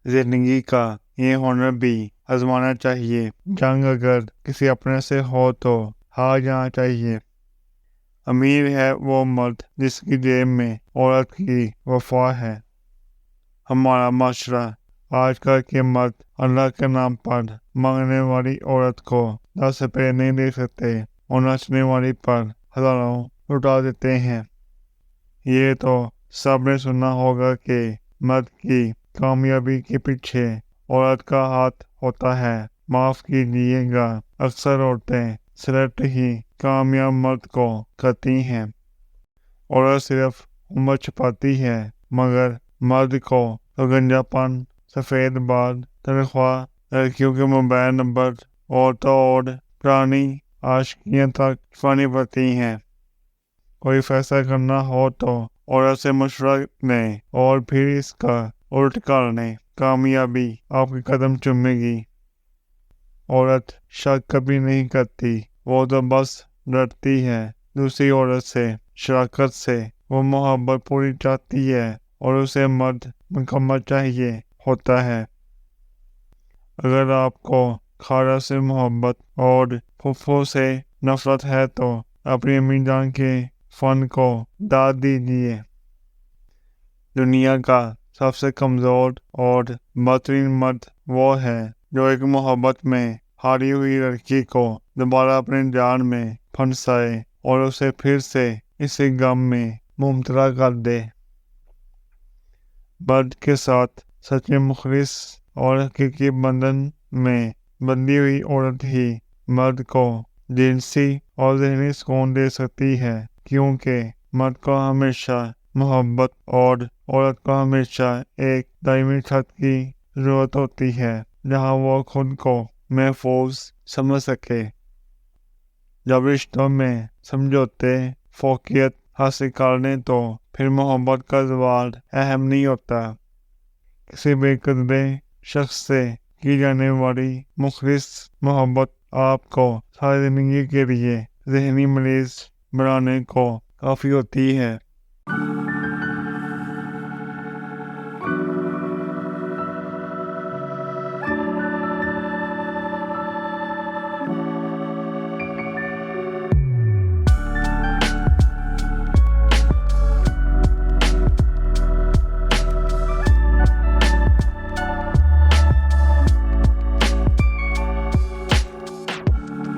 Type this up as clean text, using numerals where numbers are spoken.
जिंदगी का ये हुनर भी आजमाना चाहिए। जंग अगर किसी अपने से हो तो हार जाना चाहिए। अमीर है वो मर्द जिसकी जेब में औरत की वफा है। हमारा माशरा आजकल के मर्द अल्लाह के नाम पर मांगने वाली औरत को 10 रुपये नहीं दे सकते और नचने वाली पर हजारों लुटा देते हैं। ये तो सबने सुना होगा कि मर्द की कामयाबी के पीछे औरत का हाथ होता है। माफ कीजिएगा, अक्सर औरतें सिलेक्ट ही कामयाब मर्द को करती हैं। औरत सिर्फ उम्र छुपाती है, मगर मर्द को तो गंजापन, सफ़ेद बाल, तनख्वाह, लड़कियों के मोबाइल नंबर और तो और पुरानी आशिकियाँ तक छुपानी पड़ती हैं। कोई फैसला करना हो तो औरत से मशवरा लें और फिर इसका उल्ट कर लें। कामयाबी आपके कदम चूमेगी। औरत शक कभी नहीं करती, वो तो बस डरती है दूसरी औरत से, शराकत से। वो मोहब्बत पूरी चाहती है और उसे मर्द मुकम्मल चाहिए होता है। अगर आपको खारा से मोहब्बत और फुफ्फो से नफरत है तो अपनी अम्मी जान के फन को दाद दीजिए। दुनिया का सबसे कमज़ोर और बदतरीन मर्द वो है जो एक मोहब्बत में हारी हुई लड़की को दोबारा अपने जाल में फंसाए और उसे फिर से इसी गम में मुबतला कर दे। मर्द के साथ सच्चे मुखलिस और हकीकी बंधन में बंधी हुई औरत ही मर्द को जिनसी और ज़हनी सुकून दे सकती है, क्योंकि मर्द को हमेशा मोहब्बत और औरत को हमेशा एक दायमी छत की ज़रूरत होती है जहां वो खुद को महफूज समझ सके। जब रिश्तों में समझौते फोकियत हासिल कर लें तो फिर मोहब्बत का ज़वाल अहम नहीं होता। किसी बेकदरे शख्स से की जाने वाली मुखलिस मोहब्बत आपको सारी ज़िंदगी के लिए ज़हनी मरीज बनाने को काफ़ी होती है।